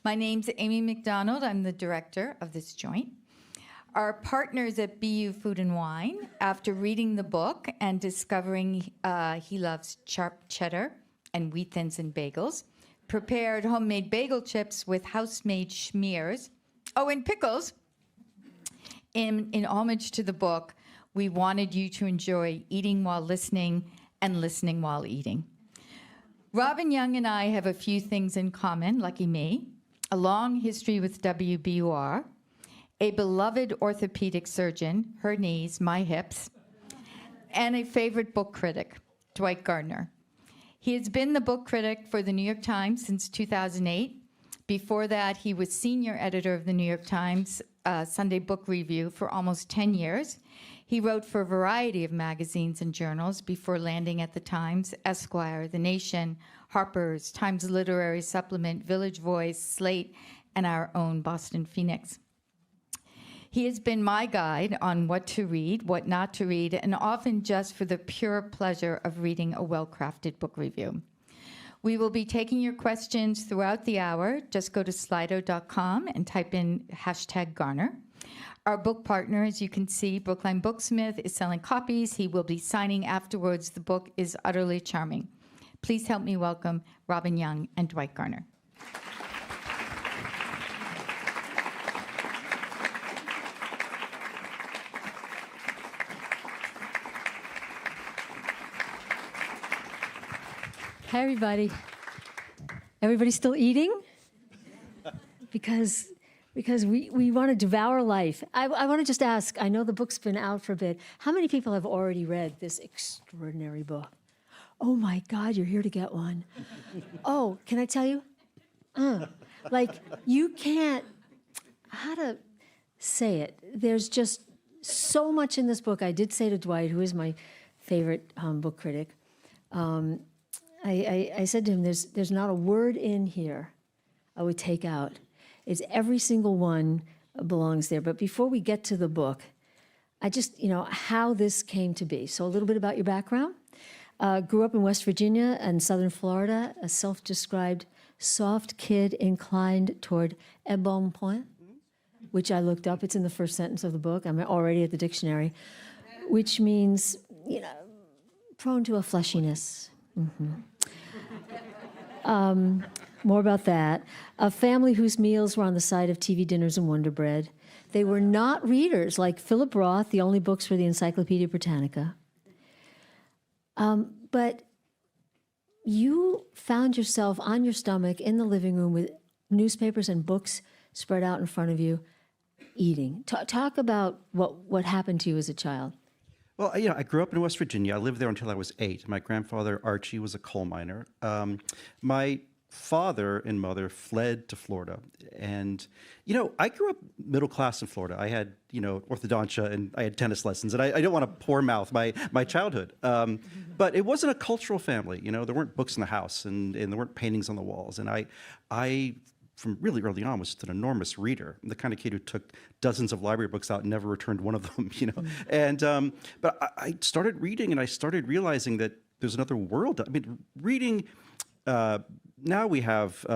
My name's Amy McDonald. I'm the director of this joint. Our partners at BU Food and Wine, after reading the book and discovering he loves sharp cheddar and wheat thins and bagels, prepared homemade bagel chips with house-made schmears. Oh, and pickles. In homage to the book, we wanted you to enjoy eating while listening and listening while eating. Robin Young and I have a few things in common, lucky me. A long history with WBUR, a beloved orthopedic surgeon, her knees, my hips, and a favorite book critic, Dwight Garner. He has been the book critic for the New York Times since 2008. Before that, he was senior editor of the New York Times Sunday Book Review for almost 10 years. He wrote for a variety of magazines and journals before landing at the Times, Esquire, The Nation, Harper's, Times Literary Supplement, Village Voice, Slate, and our own Boston Phoenix. He has been my guide on what to read, what not to read, and often just for the pure pleasure of reading a well-crafted book review. We will be taking your questions throughout the hour. Just go to slido.com and type in #Garner. Our book partner, as you can see, Brookline Booksmith, is selling copies. He will be signing afterwards. The book is utterly charming. Please help me welcome Robin Young and Dwight Garner. Hi, everybody. Everybody still eating? Because we want to devour life. I want to just ask, I know the book's been out for a bit. How many people have already read this extraordinary book? Oh my God, you're here to get one. Oh, can I tell you? Like, you can't, how to say it? There's just so much in this book. I did say to Dwight, who is my favorite book critic, I said to him, there's not a word in here I would take out. It's every single one belongs there. But before we get to the book, I just, how this came to be. So a little bit about your background. Grew up in West Virginia and Southern Florida, a self-described soft kid inclined toward embonpoint, which I looked up. It's in the first sentence of the book. I'm already at the dictionary, which means, prone to a fleshiness. More about that. A family whose meals were on the side of TV dinners and Wonder Bread. They were not readers like Philip Roth. The only books were the Encyclopedia Britannica. But you found yourself on your stomach in the living room with newspapers and books spread out in front of you, eating. Talk about what happened to you as a child. Well, I grew up in West Virginia. I lived there until I was 8. My grandfather, Archie, was a coal miner. My father and mother fled to Florida. And, I grew up middle class in Florida. I had, orthodontia and I had tennis lessons. And I don't want to poor mouth my childhood. But it wasn't a cultural family. There weren't books in the house and there weren't paintings on the walls. And I from really early on, was just an enormous reader. I'm the kind of kid who took dozens of library books out and never returned one of them, And, but I started reading and I started realizing that there's another world. I mean, reading, now we have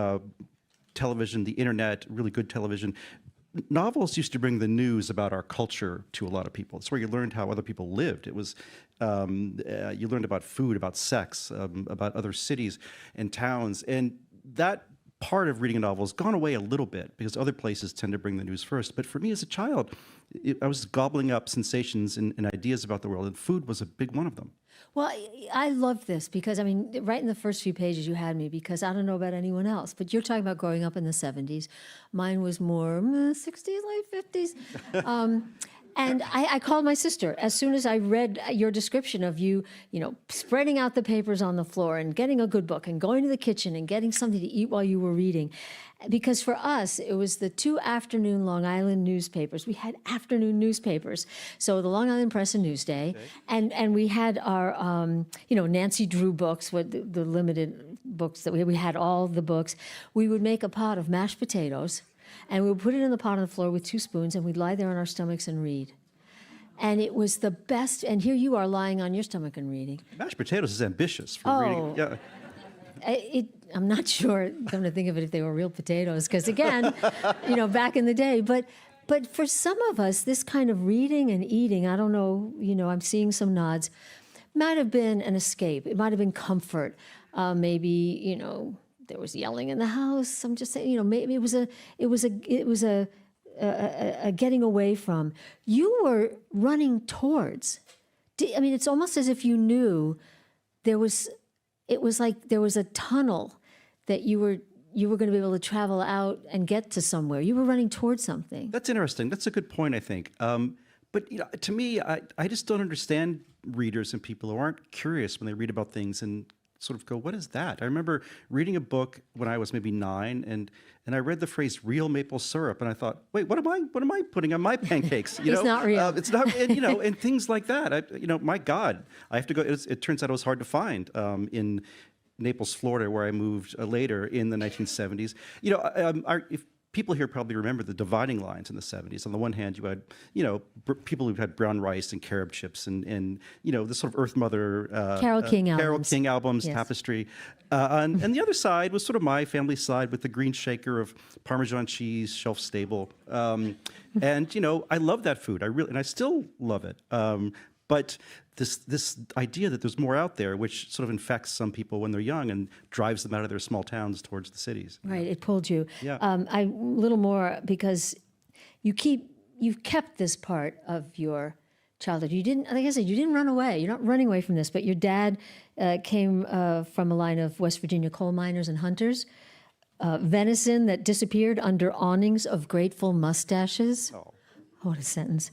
television, the internet, really good television. Novels used to bring the news about our culture to a lot of people. It's where you learned how other people lived. It was, you learned about food, about sex, about other cities and towns. And that part of reading a novel has gone away a little bit because other places tend to bring the news first. But for me as a child, I was gobbling up sensations and ideas about the world, and food was a big one of them. Well, I love this because, right in the first few pages you had me, because I don't know about anyone else, but you're talking about growing up in the 70s. Mine was more 60s, late 50s. And I called my sister as soon as I read your description of you, spreading out the papers on the floor and getting a good book and going to the kitchen and getting something to eat while you were reading. Because for us, it was the 2 afternoon Long Island newspapers. We had afternoon newspapers. So the Long Island Press and Newsday. Okay. And we had our, Nancy Drew books, the limited books that we had all the books. We would make a pot of mashed potatoes. And we would put it in the pot on the floor with 2 spoons, and we'd lie there on our stomachs and read. And it was the best. And here you are lying on your stomach and reading. Mashed potatoes is ambitious for reading. Yeah. I'm not sure, come to think of it, if they were real potatoes, because again, back in the day. But for some of us, this kind of reading and eating, I don't know, I'm seeing some nods, might have been an escape. It might have been comfort. Maybe, there was yelling in the house. I'm just saying, maybe it was a getting away from. You were running towards. It's almost as if you knew it was like there was a tunnel that you were going to be able to travel out and get to somewhere. You were running towards something. That's interesting. That's a good point, I think. But to me, I just don't understand readers and people who aren't curious when they read about things and sort of go, what is that? I remember reading a book when I was maybe 9, and I read the phrase real maple syrup, and I thought, wait, what am I putting on my pancakes? It's not real. It's not, and, and things like that. My God, I have to go. It turns out it was hard to find in Naples, Florida, where I moved later in the 1970s. If people here probably remember the dividing lines in the 70s. On the one hand, you had, people who had brown rice and carob chips and the sort of Earth Mother Carole King albums, yes. Tapestry. And the other side was sort of my family side with the green shaker of Parmesan cheese, shelf stable. And, I love that food. And I still love it. But this idea that there's more out there, which sort of infects some people when they're young and drives them out of their small towns towards the cities. Right, it pulled you. Yeah. A little more, because you've kept this part of your childhood. You didn't, like I said, you didn't run away. You're not running away from this. But your dad came from a line of West Virginia coal miners and hunters. Venison that disappeared under awnings of grateful mustaches. Oh. What a sentence.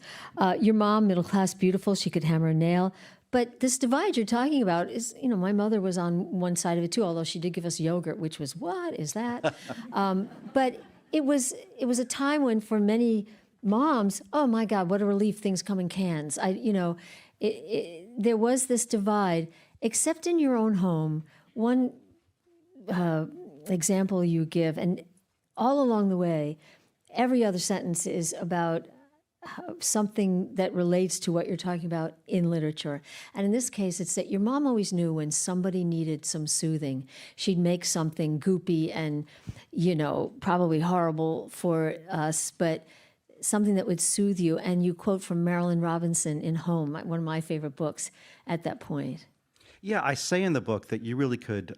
Your mom, middle class, beautiful, she could hammer a nail. But this divide you're talking about is, my mother was on one side of it too, although she did give us yogurt, which was, what is that? But it was a time when for many moms, oh my God, what a relief, things come in cans. There was this divide, except in your own home. One example you give, and all along the way, every other sentence is about something that relates to what you're talking about in literature. And in this case, it's that your mom always knew when somebody needed some soothing. She'd make something goopy and, probably horrible for us, but something that would soothe you. And you quote from Marilyn Robinson in Home, one of my favorite books at that point. Yeah, I say in the book that you really could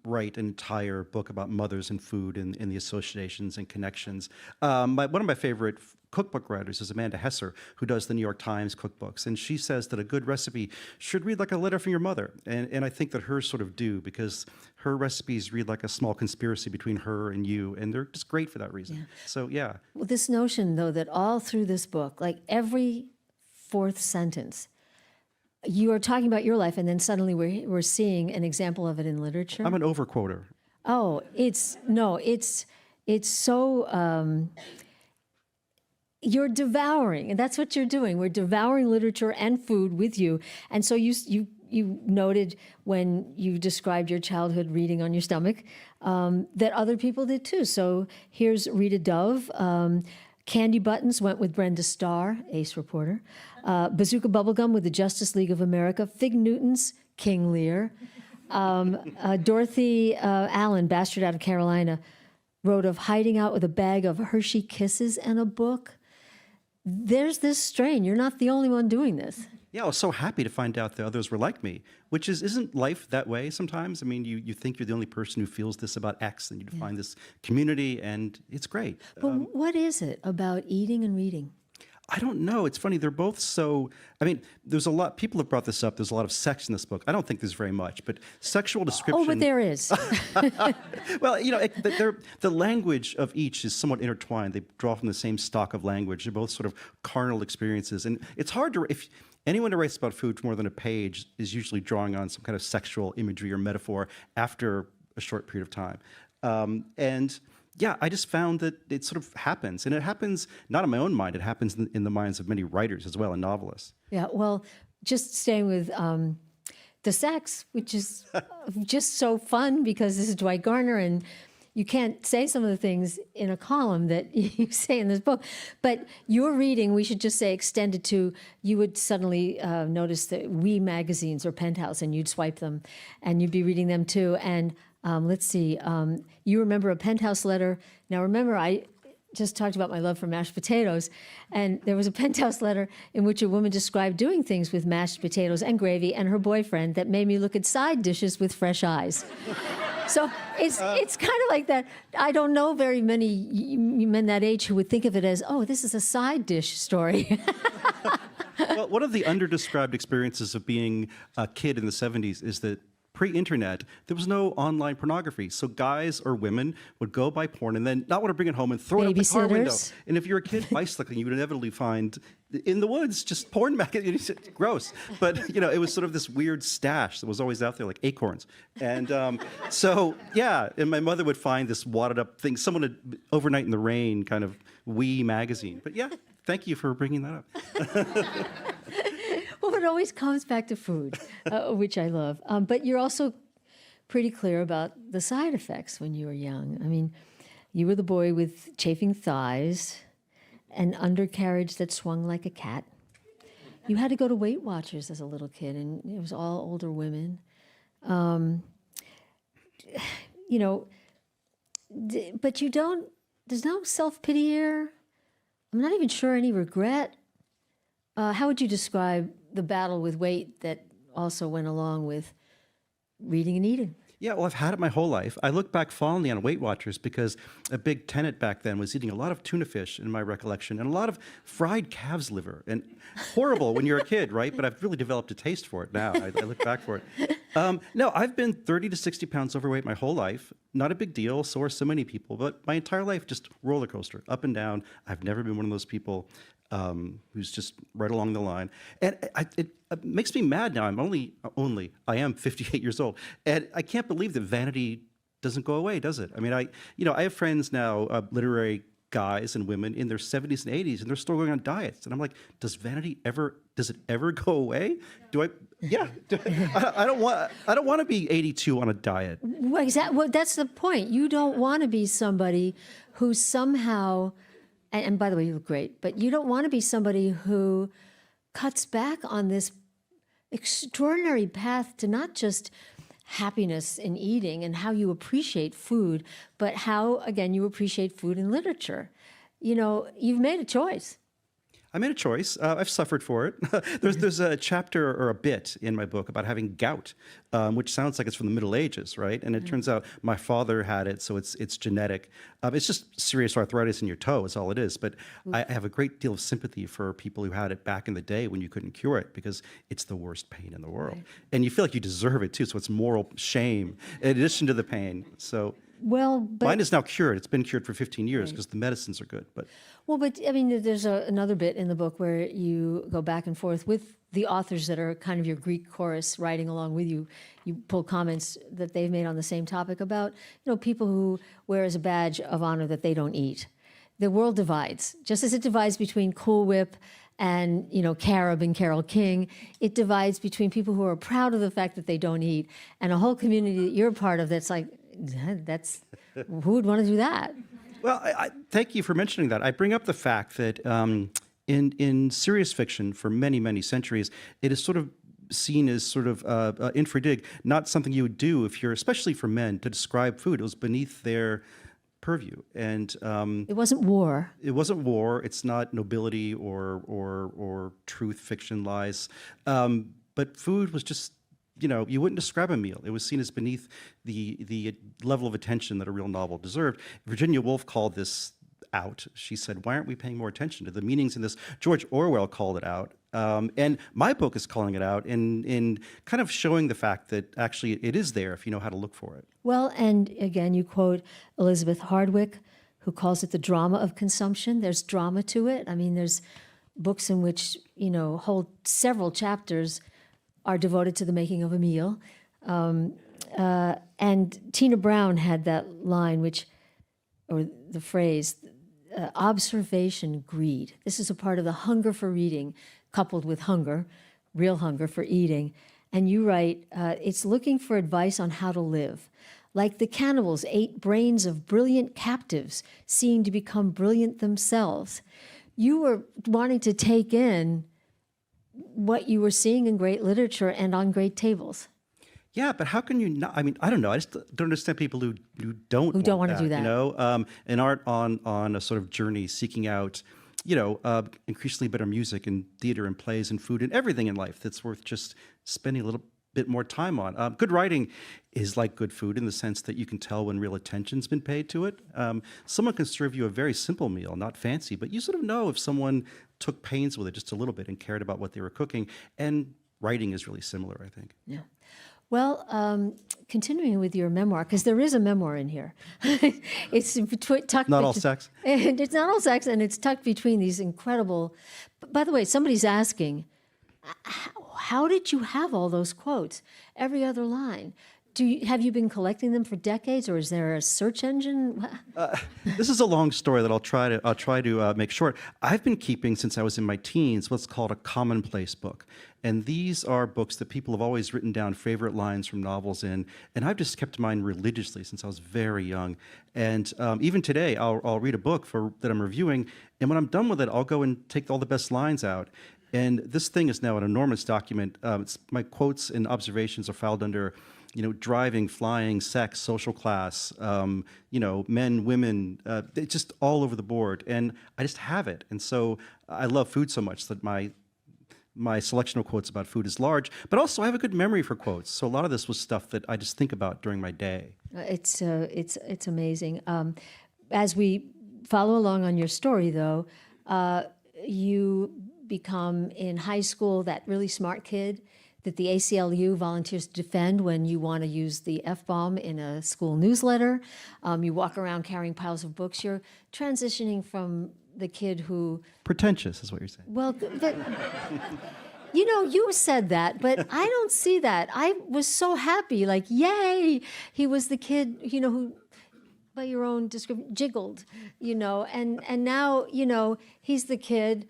write an entire book about mothers and food and the associations and connections. One of my favorite cookbook writers is Amanda Hesser, who does the New York Times cookbooks. And she says that a good recipe should read like a letter from your mother. And I think that hers sort of do, because her recipes read like a small conspiracy between her and you. And they're just great for that reason. Yeah. So, yeah. Well, this notion, though, that all through this book, like every fourth sentence, you are talking about your life, and then suddenly we're seeing an example of it in literature. I'm an overquoter. Oh, it's so you're devouring, and that's what you're doing. We're devouring literature and food with you. And so you noted when you described your childhood reading on your stomach that other people did too. So here's Rita Dove. Candy Buttons went with Brenda Starr, ace reporter. Bazooka Bubblegum with the Justice League of America. Fig Newtons, King Lear. Dorothy Allen, bastard out of Carolina, wrote of hiding out with a bag of Hershey Kisses and a book. There's this strain. You're not the only one doing this. Yeah, I was so happy to find out that others were like me, which isn't life that way sometimes? I mean, you think you're the only person who feels this about X, and you find this community, and it's great. But what is it about eating and reading? I don't know. It's funny. They're both so, there's a lot, people have brought this up. There's a lot of sex in this book. I don't think there's very much, but sexual description. Oh, but there is. Well, the language of each is somewhat intertwined. They draw from the same stock of language. They're both sort of carnal experiences. And it's hard to, if anyone who writes about food for more than a page is usually drawing on some kind of sexual imagery or metaphor after a short period of time. Yeah, I just found that it sort of happens. And it happens not in my own mind. It happens in the minds of many writers as well, and novelists. Yeah, well, just staying with the sex, which is just so fun because this is Dwight Garner, and you can't say some of the things in a column that you say in this book. But your reading, we should just say extended to, you would suddenly notice the We magazines or Penthouse, and you'd swipe them, and you'd be reading them too. And Let's see. You remember a penthouse letter. Now, remember, I just talked about my love for mashed potatoes, and there was a penthouse letter in which a woman described doing things with mashed potatoes and gravy and her boyfriend that made me look at side dishes with fresh eyes. So it's kind of like that. I don't know very many men that age who would think of it as, oh, this is a side dish story. Well, one of the underdescribed experiences of being a kid in the 70s is that pre-internet, there was no online pornography. So guys or women would go buy porn and then not want to bring it home and throw it out the car window. Babysitters. And if you're a kid bicycling, you would inevitably find in the woods just porn magazines. Gross. But, it was sort of this weird stash that was always out there, like acorns. And and my mother would find this wadded up thing, someone had overnight in the rain kind of wee magazine. But yeah, thank you for bringing that up. Well, it always comes back to food, which I love. But you're also pretty clear about the side effects when you were young. I mean, you were the boy with chafing thighs, an undercarriage that swung like a cat. You had to go to Weight Watchers as a little kid, and it was all older women. But you don't, there's no self-pity here. I'm not even sure any regret. How would you describe the battle with weight that also went along with reading and eating? Yeah, well, I've had it my whole life. I look back fondly on Weight Watchers because a big tenet back then was eating a lot of tuna fish, in my recollection, and a lot of fried calf's liver. And horrible when you're a kid, right? But I've really developed a taste for it now. I look back for it. No, I've been 30 to 60 pounds overweight my whole life. Not a big deal, so are so many people. But my entire life, just roller coaster, up and down. I've never been one of those people who's just right along the line. And it makes me mad now. I am 58 years old. And I can't believe that vanity doesn't go away, does it? I mean, I have friends now, literary guys and women in their 70s and 80s, and they're still going on diets. And I'm like, does it ever go away? I don't want to be 82 on a diet. Well, well, that's the point. You don't want to be somebody who somehow, and by the way, you look great, but you don't want to be somebody who cuts back on this extraordinary path to not just happiness in eating and how you appreciate food, but how, again, you appreciate food and literature. You've made a choice. I made a choice. I've suffered for it. There's a chapter or a bit in my book about having gout, which sounds like it's from the Middle Ages, right? And it turns out my father had it, so it's genetic. It's just serious arthritis in your toe is all it is. But I have a great deal of sympathy for people who had it back in the day when you couldn't cure it, because it's the worst pain in the world. Right. And you feel like you deserve it too, so it's moral shame in addition to the pain. So mine is now cured. It's been cured for 15 years because the medicines are good. But I mean, there's another bit in the book where you go back and forth with the authors that are kind of your Greek chorus writing along with you. You pull comments that they've made on the same topic about, people who wear as a badge of honor that they don't eat. The world divides. Just as it divides between Cool Whip and, Carob and Carole King, it divides between people who are proud of the fact that they don't eat and a whole community that you're part of that's like, who would want to do that? Well, I thank you for mentioning that. I bring up the fact that in serious fiction for many, many centuries, it is sort of seen as sort of infra dig, not something you would do if you're, especially for men, to describe food. It was beneath their purview. And it wasn't war. It wasn't war. It's not nobility or truth fiction lies. But food was just, you wouldn't describe a meal. It was seen as beneath the level of attention that a real novel deserved. Virginia Woolf called this out. She said, why aren't we paying more attention to the meanings in this? George Orwell called it out. And my book is calling it out in kind of showing the fact that actually it is there if you know how to look for it. Well, and again, you quote Elizabeth Hardwick, who calls it the drama of consumption. There's drama to it. I mean, there's books in which, whole several chapters are devoted to the making of a meal. And Tina Brown had that line, or the phrase, observation greed. This is a part of the hunger for reading, coupled with hunger, real hunger for eating. And you write, it's looking for advice on how to live. Like the cannibals ate brains of brilliant captives, seeing to become brilliant themselves. You were wanting to take in what you were seeing in great literature and on great tables. Yeah, but how can you not? I mean, I don't know. I just don't understand people who don't want to do that. You know, and aren't on a sort of journey seeking out, increasingly better music and theater and plays and food and everything in life that's worth just spending a little bit more time on. Good writing is like good food in the sense that you can tell when real attention's been paid to it. Someone can serve you a very simple meal, not fancy, but you sort of know if someone took pains with it just a little bit and cared about what they were cooking. And writing is really similar, I think. Yeah. Well, continuing with your memoir, because there is a memoir in here. It's tucked. Not all sex. And it's not all sex, and it's tucked between these incredible. By the way, somebody's asking, how did you have all those quotes? Every other line. Have you been collecting them for decades, or is there a search engine? This is a long story that I'll try to make short. I've been keeping since I was in my teens what's called a commonplace book, and these are books that people have always written down favorite lines from novels in, and I've just kept mine religiously since I was very young. And even today, I'll read a book that I'm reviewing, and when I'm done with it, I'll go and take all the best lines out. And this thing is now an enormous document. My quotes and observations are filed under, driving, flying, sex, social class, men, women, just all over the board. And I just have it. And so I love food so much that my selection of quotes about food is large. But also I have a good memory for quotes. So a lot of this was stuff that I just think about during my day. It's amazing. As we follow along on your story, though, you become in high school that really smart kid that the ACLU volunteers to defend when you want to use the F-bomb in a school newsletter. You walk around carrying piles of books. You're transitioning from the kid who... Pretentious is what you're saying. Well, but, you said that, but I don't see that. I was so happy, like, yay! He was the kid, who... by your own description, jiggled, and now, he's the kid.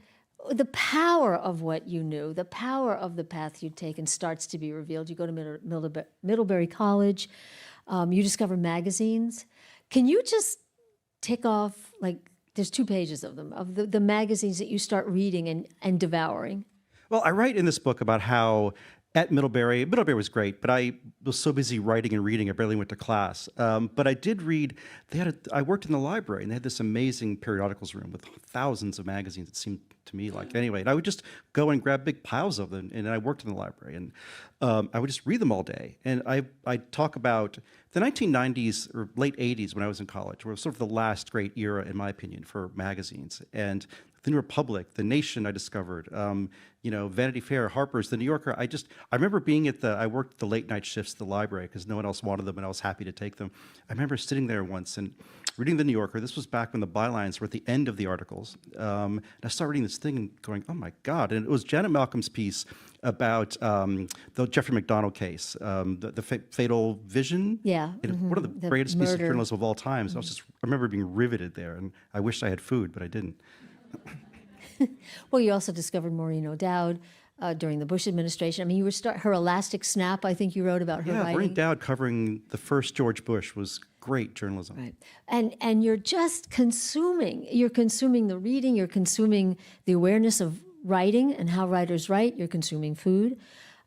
The power of what you knew, the power of the path you'd taken starts to be revealed. You go to Middlebury College, you discover magazines. Can you just tick off, there's 2 pages of them, of the magazines that you start reading and devouring? Well, I write in this book about how at Middlebury was great, but I was so busy writing and reading, I barely went to class. But I did read, I worked in the library, and they had this amazing periodicals room with thousands of magazines, it seemed to me like. Anyway, and I would just go and grab big piles of them, and I worked in the library, and I would just read them all day. And I talk about the 1990s or late 80s when I was in college, were sort of the last great era, in my opinion, for magazines. And the New Republic, The Nation I discovered, Vanity Fair, Harper's, The New Yorker. I remember being I worked the late night shifts at the library because no one else wanted them and I was happy to take them. I remember sitting there once and reading The New Yorker. This was back when the bylines were at the end of the articles. And I started reading this thing and going, oh my God. And it was Janet Malcolm's piece about the Jeffrey McDonald case, the Fatal Vision. Yeah. One of the greatest pieces of journalism of all time. So I remember being riveted there, and I wished I had food, but I didn't. Well, you also discovered Maureen O'Dowd during the Bush administration. I mean, you were her Elastic Snap, I think you wrote about her writing. Maureen O'Dowd covering the first George Bush was great journalism. Right. And you're just consuming. You're consuming the reading. You're consuming the awareness of writing and how writers write. You're consuming food.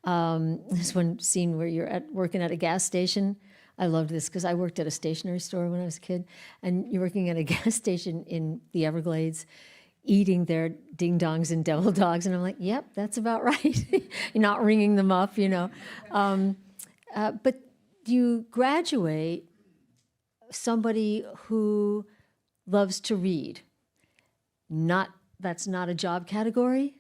There's one scene where you're working at a gas station. I loved this because I worked at a stationery store when I was a kid. And you're working at a gas station in the Everglades, eating their ding-dongs and devil dogs. And I'm like, yep, that's about right. You're not ringing them up, But you graduate somebody who loves to read. That's not a job category.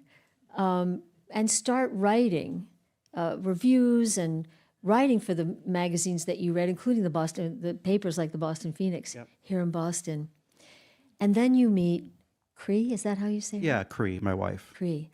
And start writing reviews and writing for the magazines that you read, including the papers like the Boston Phoenix here in Boston. And then you meet Cree, is that how you say it? Yeah, Cree, my wife. Cree.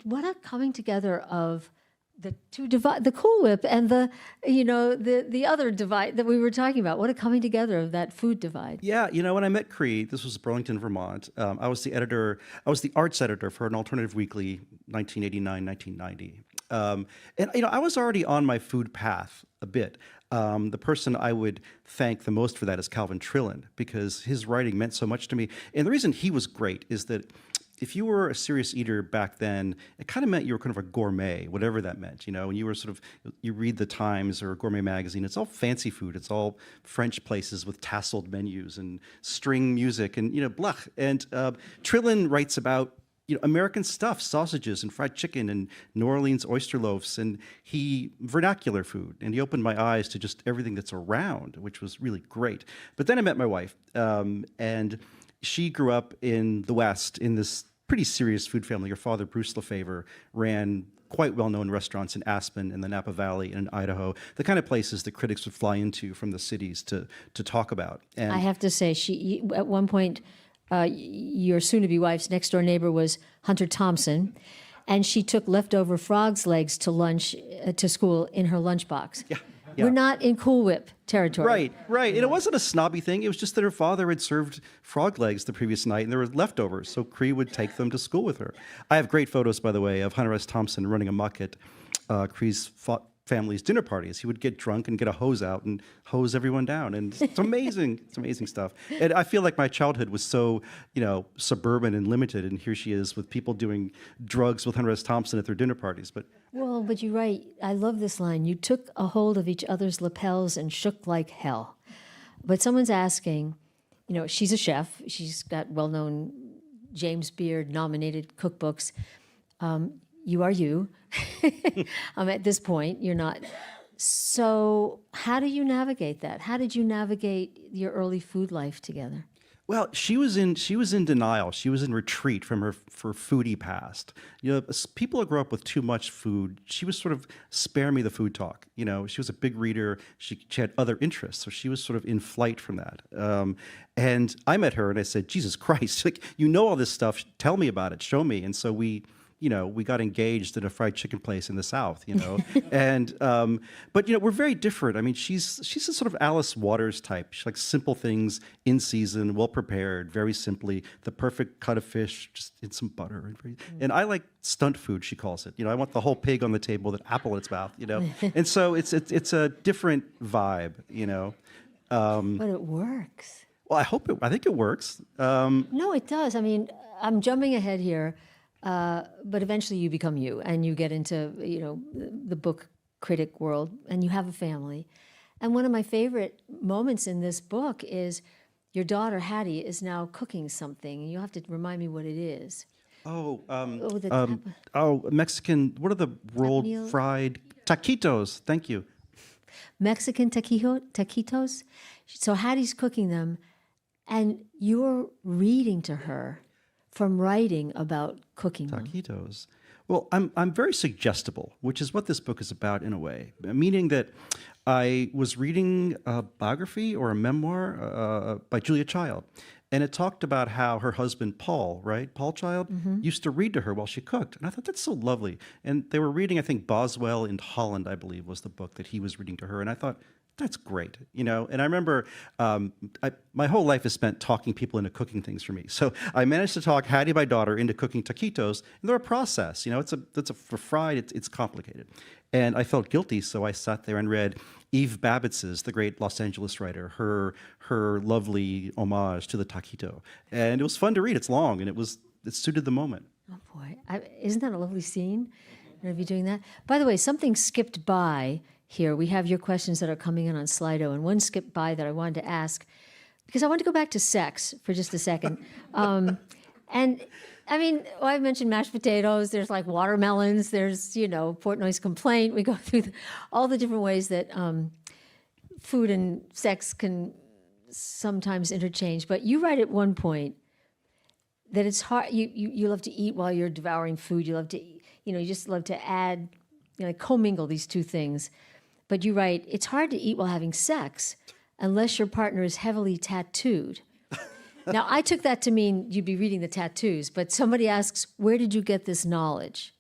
What a coming together of the two divide, the Cool Whip and the other divide that we were talking about. What a coming together of that food divide. Yeah, when I met Cree, this was Burlington, Vermont. I was the arts editor for an alternative weekly, 1989, 1990. And I was already on my food path a bit. The person I would thank the most for that is Calvin Trillin, because his writing meant so much to me. And the reason he was great is that if you were a serious eater back then, it kind of meant you were kind of a gourmet, whatever that meant, you know. And you were sort of, you read the Times or a gourmet magazine, it's all fancy food. It's all French places with tasseled menus and string music and, you know, blah. And Trillin writes about, you know, American stuff, sausages and fried chicken and New Orleans oyster loaves, and vernacular food. And he opened my eyes to just everything that's around, which was really great. But then I met my wife, and she grew up in the West in this pretty serious food family. Her father, Bruce Lefevre, ran quite well-known restaurants in Aspen and the Napa Valley and in Idaho, the kind of places that critics would fly into from the cities to talk about. And I have to say, at one point, your soon-to-be wife's next-door neighbor was Hunter Thompson, and she took leftover frog's legs to lunch to school in her lunchbox. Yeah. We're not in Cool Whip territory. Right. And it wasn't a snobby thing. It was just that her father had served frog legs the previous night, and there were leftovers, so Cree would take them to school with her. I have great photos, by the way, of Hunter S. Thompson running amok at Cree's family's dinner parties. He would get drunk and get a hose out and hose everyone down, and it's amazing. It's amazing stuff. And I feel like my childhood was so, you know, suburban and limited, and here she is with people doing drugs with Hunter S. Thompson at their dinner parties. But You're right. I love this line. You took a hold of each other's lapels and shook like hell. But someone's asking, you know, she's a chef. She's got well-known James Beard nominated cookbooks. You are you. At this point, you're not. So how do you navigate that? How did you navigate your early food life together? well, she was in denial. She was in retreat from her foodie past. You know, people who grow up with too much food, she was sort of spare me the food talk. You know, she was a big reader. She had other interests, so she was sort of in flight from that. And I met her and I said, Jesus Christ, like, you know all this stuff. Tell me about it. Show me. And so we got engaged at a fried chicken place in the South, and, but, we're very different. I mean, she's a sort of Alice Waters type. She likes simple things in season, well prepared, very simply, the perfect cut of fish, just in some butter. And I like stunt food, she calls it. I want the whole pig on the table, that apple in its mouth, and so it's a different vibe, But it works. Well, I think it works. No, it does. I mean, I'm jumping ahead here. But eventually you become you and you get into, the book critic world and you have a family. And one of my favorite moments in this book is your daughter, Hattie, is now cooking something. You have to remind me what it is. Mexican, what are the rolled meal? fried taquitos? Thank you. Mexican taquitos. So Hattie's cooking them and you're reading to her from writing about cooking them. Taquitos. Well, I'm very suggestible, which is what this book is about in a way, meaning that I was reading a biography or a memoir by Julia Child, and it talked about how her husband, Paul Child, used to read to her while she cooked. And I thought, that's so lovely. And they were reading, I think, Boswell in Holland, I believe, was the book that he was reading to her. And I thought, that's great, And I remember my whole life is spent talking people into cooking things for me. So I managed to talk Hattie, my daughter, into cooking taquitos, and they're a process. For fried, it's complicated. And I felt guilty, so I sat there and read Eve Babbitt's, the great Los Angeles writer, her lovely homage to the taquito. And it was fun to read. It's long, and it suited the moment. Oh boy, isn't that a lovely scene? Of you doing that? By the way, something skipped by here. We have your questions that are coming in on Slido, and one skipped by that I wanted to ask, because I want to go back to sex for just a second. And I mean, I mentioned mashed potatoes, there's like watermelons, there's, Portnoy's complaint. We go through all the different ways that food and sex can sometimes interchange. But you write at one point that it's hard, you love to eat while you're devouring food. You love to, you just love to add, commingle these two things. But you write, it's hard to eat while having sex unless your partner is heavily tattooed. Now, I took that to mean you'd be reading the tattoos, but somebody asks, where did you get this knowledge?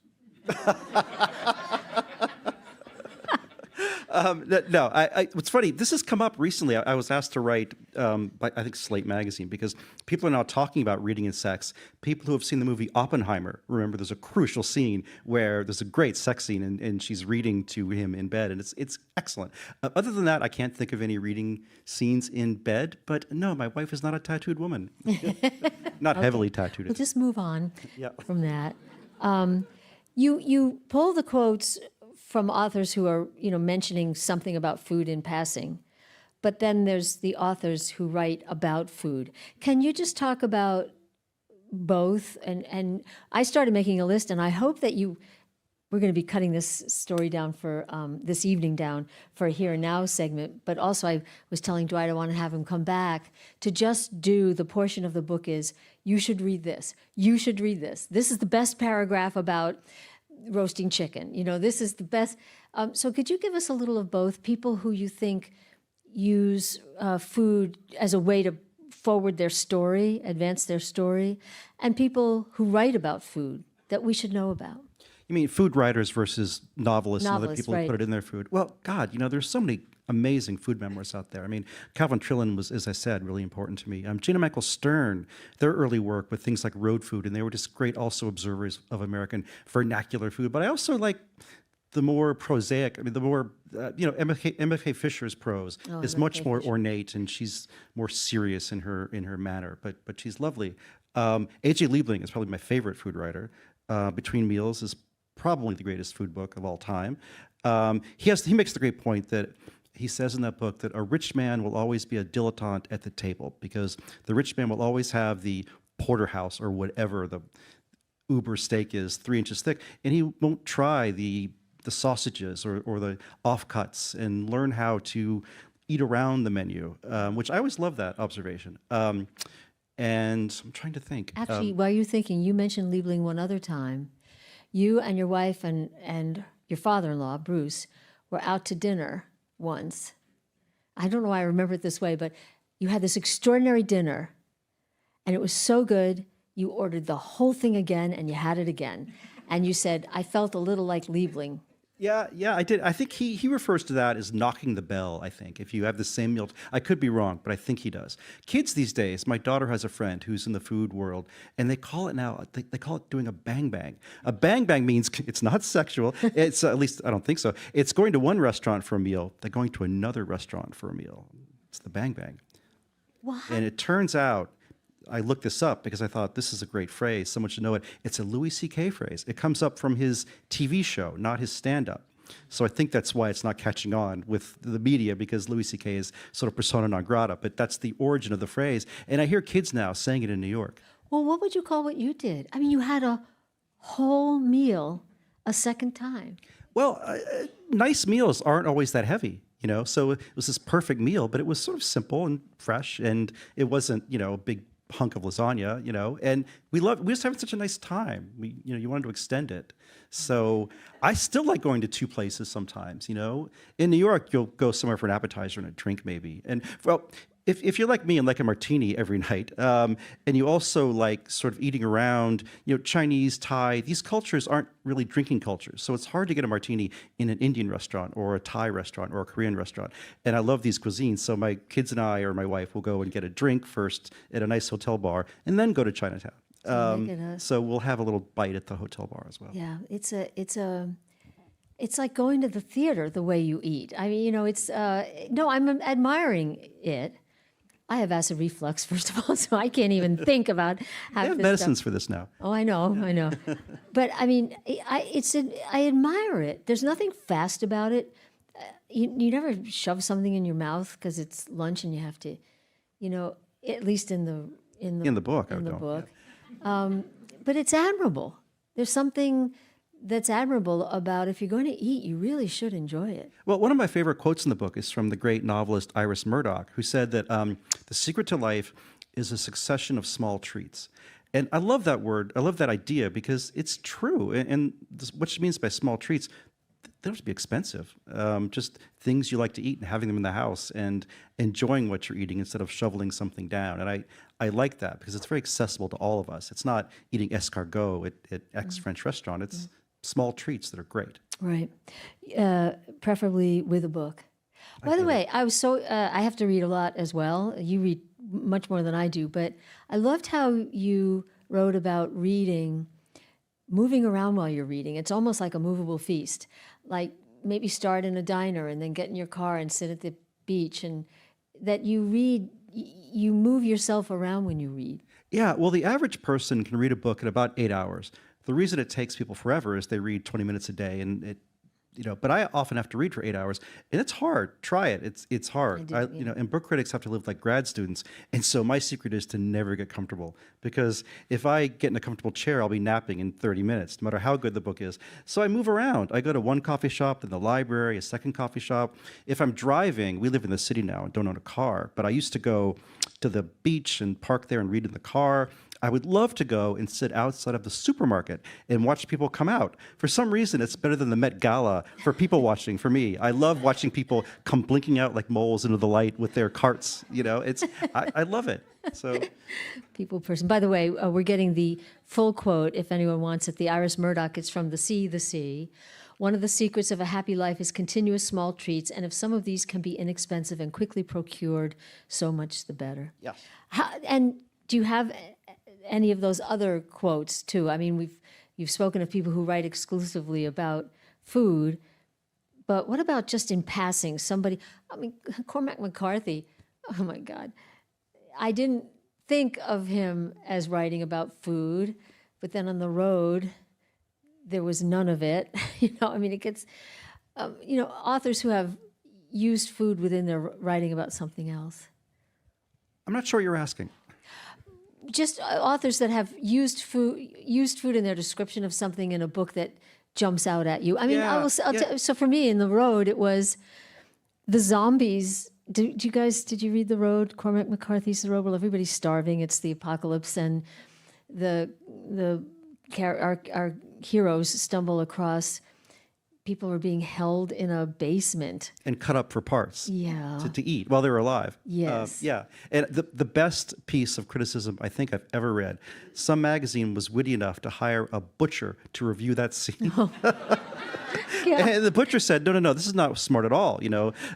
No, it's funny. This has come up recently. I was asked to write, by, I think, Slate magazine, because people are now talking about reading and sex. People who have seen the movie Oppenheimer remember there's a crucial scene where there's a great sex scene, and she's reading to him in bed, and it's excellent. Other than that, I can't think of any reading scenes in bed. But no, my wife is not a tattooed woman. Not heavily tattooed. We'll just move on Yeah. from that. You pull the quotes from authors who are, mentioning something about food in passing, but then there's the authors who write about food. Can you just talk about both? And I started making a list, and I hope that we're going to be cutting this story down for this evening down for a Here and Now segment. But also, I was telling Dwight I want to have him come back to just do the portion of the book is, you should read this. You should read this. This is the best paragraph about roasting chicken. This is the best. So could you give us a little of both? People who you think use food as a way to forward their story, advance their story, and people who write about food that we should know about. You mean food writers versus novelists and other Novelists, people who right. put it in their food? Well, God, there's so many amazing food memoirs out there. I mean, Calvin Trillin was, as I said, really important to me. Gina Michael Stern, their early work with things like road food, and they were just great also observers of American vernacular food. But I also like the more prosaic, the more, M.F.K. Fisher's prose is much more ornate, and she's more serious in her manner, but she's lovely. A.J. Liebling is probably my favorite food writer. Between Meals is probably the greatest food book of all time. He makes the great point that he says in that book that a rich man will always be a dilettante at the table because the rich man will always have the porterhouse or whatever the uber steak is 3 inches thick, and he won't try the sausages or the offcuts and learn how to eat around the menu, which I always love that observation. And I'm trying to think. Actually, while you're thinking, you mentioned Liebling one other time. You and your wife and your father-in-law, Bruce, were out to dinner once. I don't know why I remember it this way, but you had this extraordinary dinner, and it was so good, you ordered the whole thing again, and you had it again. And you said, I felt a little like Liebling. Yeah, I did. I think he refers to that as knocking the bell, I think, if you have the same meal. I could be wrong, but I think he does. Kids these days, my daughter has a friend who's in the food world, and they call it now, they call it doing a bang bang. A bang bang means it's not sexual. It's, at least I don't think so. It's going to one restaurant for a meal, they're going to another restaurant for a meal. It's the bang bang. What? And it turns out, I looked this up because I thought this is a great phrase. Someone should know it. It's a Louis C.K. phrase. It comes up from his TV show, not his stand-up. So I think that's why it's not catching on with the media, because Louis C.K. is sort of persona non grata. But that's the origin of the phrase. And I hear kids now saying it in New York. Well, what would you call what you did? I mean, you had a whole meal a second time. Well, nice meals aren't always that heavy. So it was this perfect meal, but it was sort of simple and fresh, and it wasn't, a big hunk of lasagna, and we just having such a nice time. You wanted to extend it. So I still like going to two places sometimes, In New York, you'll go somewhere for an appetizer and a drink maybe. And well, if you're like me and like a martini every night, and you also like sort of eating around, Chinese, Thai, these cultures aren't really drinking cultures. So it's hard to get a martini in an Indian restaurant or a Thai restaurant or a Korean restaurant. And I love these cuisines. So my kids and I or my wife will go and get a drink first at a nice hotel bar and then go to Chinatown. So we'll have a little bite at the hotel bar as well. Yeah, it's like going to the theater the way you eat. I mean, no, I'm admiring it. I have acid reflux, first of all, so I can't even think about how. They have medicines for this now. Oh, I know. But I mean, I admire it. There's nothing fast about it. You never shove something in your mouth because it's lunch and you have to, at least in the book. In the book. But it's admirable. There's something that's admirable about if you're going to eat, you really should enjoy it. Well, one of my favorite quotes in the book is from the great novelist Iris Murdoch, who said that the secret to life is a succession of small treats. And I love that word. I love that idea because it's true. And what she means by small treats, they don't have to be expensive. Just things you like to eat and having them in the house and enjoying what you're eating instead of shoveling something down. And I like that because it's very accessible to all of us. It's not eating escargot at X French restaurant. It's small treats that are great. Right. Preferably with a book. By the way, I was I have to read a lot as well. You read much more than I do, but I loved how you wrote about reading, moving around while you're reading. It's almost like a movable feast. Like maybe start in a diner and then get in your car and sit at the beach, and that you read you move yourself around when you read. Yeah, well, the average person can read a book in about 8 hours. The reason it takes people forever is they read 20 minutes a day, and but I often have to read for 8 hours, and it's hard. Try it. It's hard. And book critics have to live like grad students, and so my secret is to never get comfortable, because if I get in a comfortable chair, I'll be napping in 30 minutes, no matter how good the book is. So I move around. I go to one coffee shop, then the library, a second coffee shop. If I'm driving, we live in the city now and don't own a car, but I used to go to the beach and park there and read in the car. I would love to go and sit outside of the supermarket and watch people come out. For some reason, it's better than the Met Gala for people watching. For me, I love watching people come blinking out like moles into the light with their carts. I love it. So, People person. By the way, we're getting the full quote, if anyone wants it. The Iris Murdoch, it's from The Sea. One of the secrets of a happy life is continuous small treats, and if some of these can be inexpensive and quickly procured, so much the better. yeah. And do you have any of those other quotes too? I mean, you've spoken of people who write exclusively about food, but what about just in passing? Somebody, I mean, Cormac McCarthy, oh my God. I didn't think of him as writing about food, but then on the road, there was none of it. I mean, it gets, authors who have used food within their writing about something else. I'm not sure what you're asking. Just authors that have used food in their description of something in a book that jumps out at you. I mean, Yeah, so for me, in The Road, it was the zombies. Did you read The Road? Cormac McCarthy's The Road. Well, everybody's starving. It's the apocalypse, and our heroes stumble across people who are being held in a basement. And cut up for parts. Yeah. To eat while they were alive. Yes. Yeah. And the best piece of criticism I think I've ever read, some magazine was witty enough to hire a butcher to review that scene. Yeah. And the butcher said, no, this is not smart at all.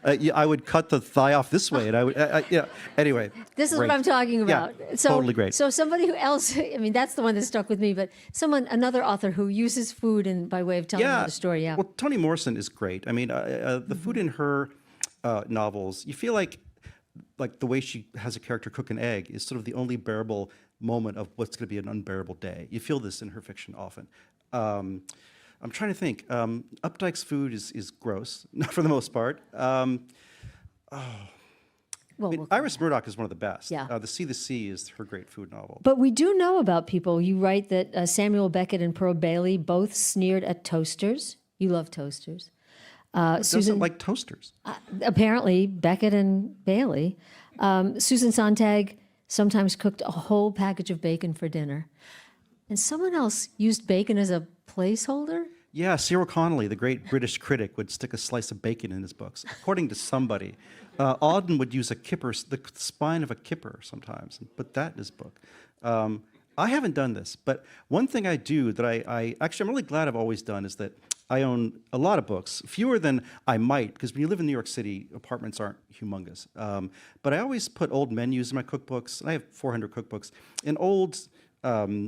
I would cut the thigh off this way, and I would, anyway. This is great. what I'm talking about. Yeah, totally great. So somebody who else, I mean, that's the one that stuck with me, but another author who uses food by way of telling the story, yeah. Well, Toni Morrison is great. I mean, the food in her novels, you feel like the way she has a character cook an egg is sort of the only bearable moment of what's going to be an unbearable day. You feel this in her fiction often. I'm trying to think. Updike's food is gross, for the most part. Iris Murdoch is one of the best. Yeah. The Sea is her great food novel. But we do know about people. You write that Samuel Beckett and Pearl Bailey both sneered at toasters. You love toasters. Doesn't like toasters. Apparently, Beckett and Bailey. Susan Sontag sometimes cooked a whole package of bacon for dinner. And someone else used bacon as a placeholder? Yeah, Cyril Connolly, the great British critic, would stick a slice of bacon in his books, according to somebody. Auden would use the spine of a kipper sometimes, and put that in his book. I haven't done this, but one thing I do that I'm really glad I've always done is that I own a lot of books, fewer than I might, because when you live in New York City, apartments aren't humongous. But I always put old menus in my cookbooks, and I have 400 cookbooks, and old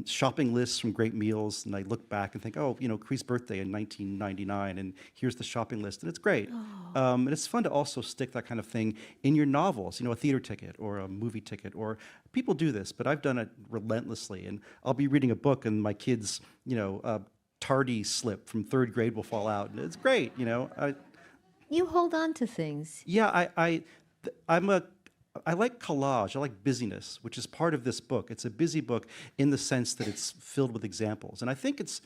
shopping lists from great meals, and I look back and think, Cree's birthday in 1999, and here's the shopping list, and it's great. And it's fun to also stick that kind of thing in your novels, a theater ticket or a movie ticket, or people do this, but I've done it relentlessly, and I'll be reading a book, and my kids, tardy slip from third grade will fall out, and it's great, You hold on to things. Yeah, I like collage. I like busyness, which is part of this book. It's a busy book in the sense that it's filled with examples. And I think it's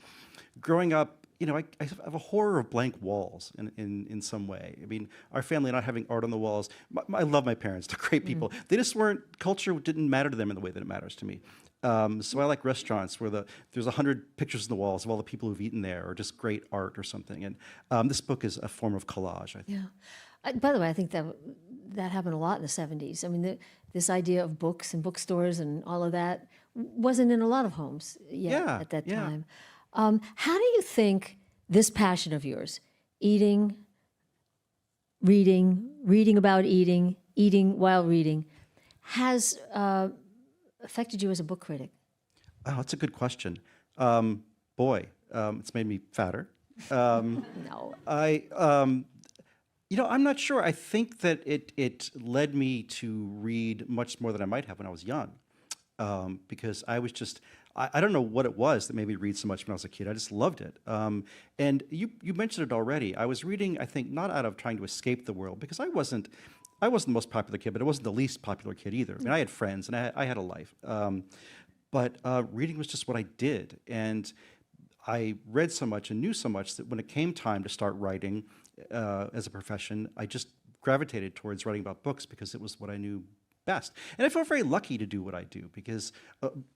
growing up, I have a horror of blank walls in some way. I mean, our family not having art on the walls. I love my parents. They're great people. They just culture didn't matter to them in the way that it matters to me. So I like restaurants where there's 100 pictures on the walls of all the people who've eaten there, or just great art or something. And this book is a form of collage, I think. Yeah. By the way, I think that happened a lot in the 70s. I mean, this idea of books and bookstores and all of that wasn't in a lot of homes yet at that time. How do you think this passion of yours, eating, reading about eating while reading, has affected you as a book critic? Oh, that's a good question. It's made me fatter. No. I'm not sure. I think that it led me to read much more than I might have when I was young, because I was just I don't know what it was that made me read so much when I was a kid. I just loved it. And you mentioned it already. I was reading, I think, not out of trying to escape the world, because I wasn't the most popular kid, but I wasn't the least popular kid either. I mean, I had friends and I had a life. But reading was just what I did. And I read so much and knew so much that when it came time to start writing as a profession, I just gravitated towards writing about books because it was what I knew best. And I feel very lucky to do what I do because,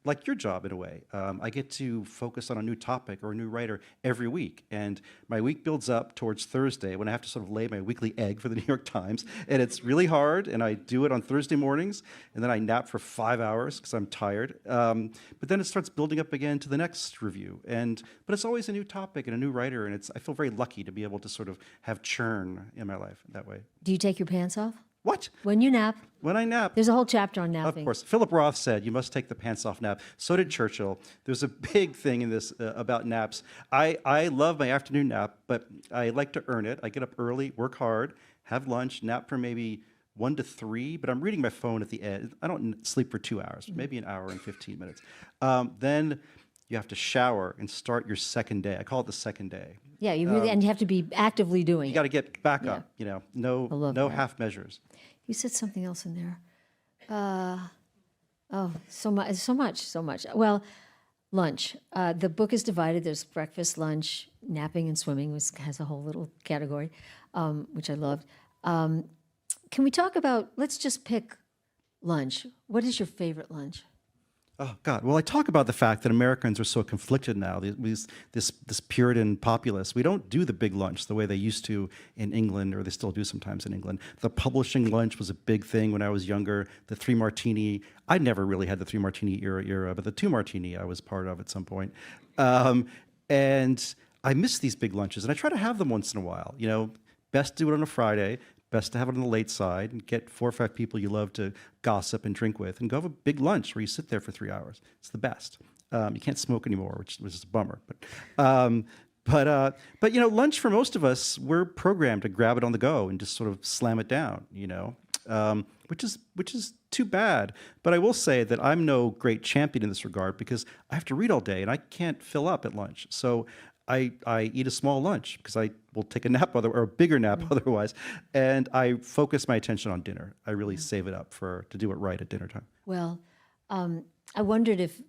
like your job in a way, I get to focus on a new topic or a new writer every week. And my week builds up towards Thursday when I have to sort of lay my weekly egg for the New York Times. And it's really hard, and I do it on Thursday mornings, and then I nap for 5 hours because I'm tired. But then it starts building up again to the next review. But it's always a new topic and a new writer, and I feel very lucky to be able to sort of have churn in my life that way. Do you take your pants off? What? When you nap? When I nap. There's a whole chapter on napping. Of course. Philip Roth said, you must take the pants off nap. So did Churchill. There's a big thing in this about naps. I love my afternoon nap, but I like to earn it. I get up early, work hard, have lunch, nap for maybe 1 to 3, but I'm reading my phone at the end. I don't sleep for 2 hours, maybe an hour and 15 minutes. Then you have to shower and start your second day. I call it the second day. Yeah, you really, and you have to be actively doing You it. got to get back Yeah. up, I no love that. half measures. You said something else in there. So much. Well, lunch. The book is divided. There's breakfast, lunch, napping, and swimming, which has a whole little category, which I loved. Can we talk about, let's just pick lunch. What is your favorite lunch? Oh God! Well, I talk about the fact that Americans are so conflicted now. This Puritan populace. We don't do the big lunch the way they used to in England, or they still do sometimes in England. The publishing lunch was a big thing when I was younger. The 3 martini. I never really had the 3 martini era, but the 2 martini I was part of at some point. And I miss these big lunches, and I try to have them once in a while. Best to do it on a Friday. Best to have it on the late side and get 4 or 5 people you love to gossip and drink with, and go have a big lunch where you sit there for 3 hours. It's the best. You can't smoke anymore, which is a bummer. But lunch for most of us, we're programmed to grab it on the go and just sort of slam it down. Which is too bad. But I will say that I'm no great champion in this regard because I have to read all day and I can't fill up at lunch. So I eat a small lunch because I will take a nap or a bigger nap otherwise, and I focus my attention on dinner. I really save it up to do it right at dinner time. Well, I wondered if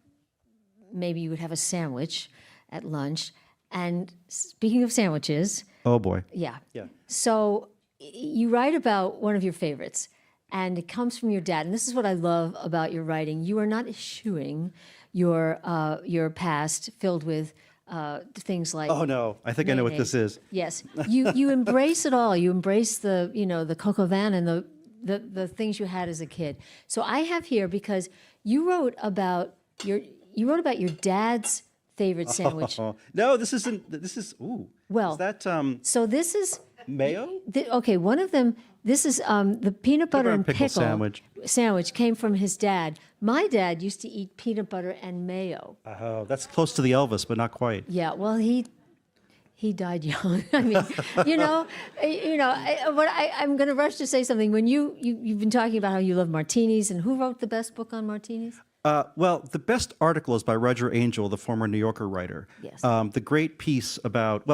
maybe you would have a sandwich at lunch. And speaking of sandwiches, Oh boy. yeah. Yeah. So you write about one of your favorites, and it comes from your dad. And this is what I love about your writing. You are not eschewing your past filled with things like. Oh no, I think I know what this is. Yes, you embrace it all. You embrace the coq au vin and the things you had as a kid. So I have here because you wrote about your dad's favorite sandwich. No, this isn't. This is Well, is that So this is mayo? okay. One of them. This is the peanut butter and pickle sandwich. came from his dad. My dad used to eat peanut butter and mayo. Oh, that's close to the Elvis, but not quite. Yeah, well, he died young. I mean, I'm going to rush to say something. When you've been talking about how you love martinis, and who wrote the best book on martinis? Well, the best article is by Roger Angell, the former New Yorker writer. Yes. The great piece about,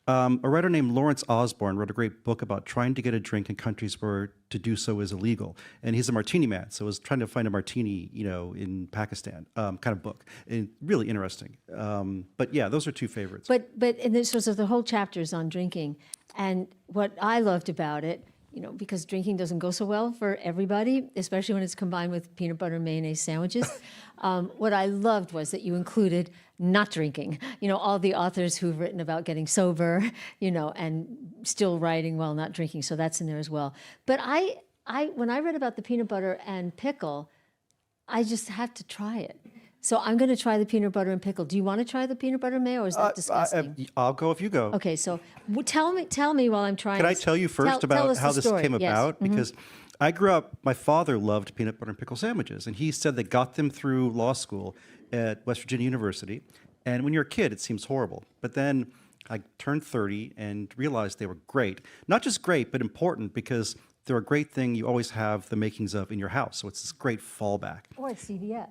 a writer named Lawrence Osborne wrote a great book about trying to get a drink in countries where to do so is illegal. And he's a martini man, so was trying to find a martini, in Pakistan, kind of book. And really interesting. But yeah, those are 2 favorites. But and this was the whole chapter is on drinking, and what I loved about it, because drinking doesn't go so well for everybody, especially when it's combined with peanut butter and mayonnaise sandwiches. What I loved was that you included not drinking. All the authors who've written about getting sober, and still writing while not drinking. So that's in there as well. But when I read about the peanut butter and pickle, I just had to try it. So I'm going to try the peanut butter and pickle. Do you want to try the peanut butter and mayo, or is that disgusting? I'll go if you go. Okay, so tell me while I'm trying. Can I tell you first tell about us how the this story. came Yes. about? Because I grew up, my father loved peanut butter and pickle sandwiches, and he said they got them through law school at West Virginia University. And when you're a kid, it seems horrible. But then I turned 30 and realized they were great. Not just great, but important because they're a great thing you always have the makings of in your house. So it's this great fallback. Or at CVS.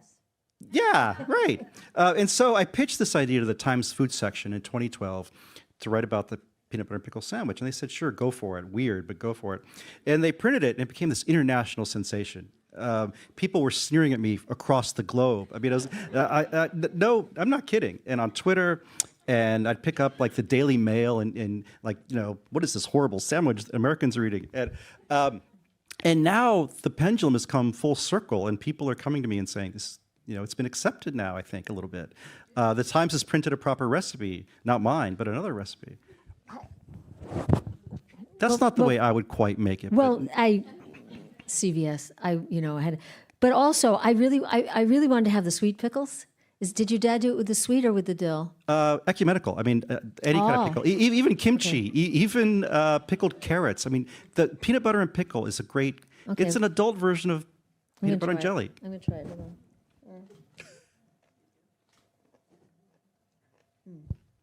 Yeah, right. And so I pitched this idea to the Times food section in 2012 to write about the peanut butter and pickle sandwich. And they said, sure, go for it. Weird, but go for it. And they printed it, and it became this international sensation. People were sneering at me across the globe. I mean, no, I'm not kidding. And on Twitter, and I'd pick up like the Daily Mail and like, what is this horrible sandwich that Americans are eating? And now the pendulum has come full circle, and people are coming to me and saying, this, it's been accepted now, I think, a little bit. The Times has printed a proper recipe, not mine, but another recipe. That's not the way I would quite make it. Well, CVS, I had, but also I really wanted to have the sweet pickles. Did your dad do it with the sweet or with the dill? Ecumenical. I mean, any kind of pickle, even kimchi, even pickled carrots. I mean, the peanut butter and pickle is a great. Okay. It's an adult version of peanut butter and jelly. I'm gonna try it. Hold on.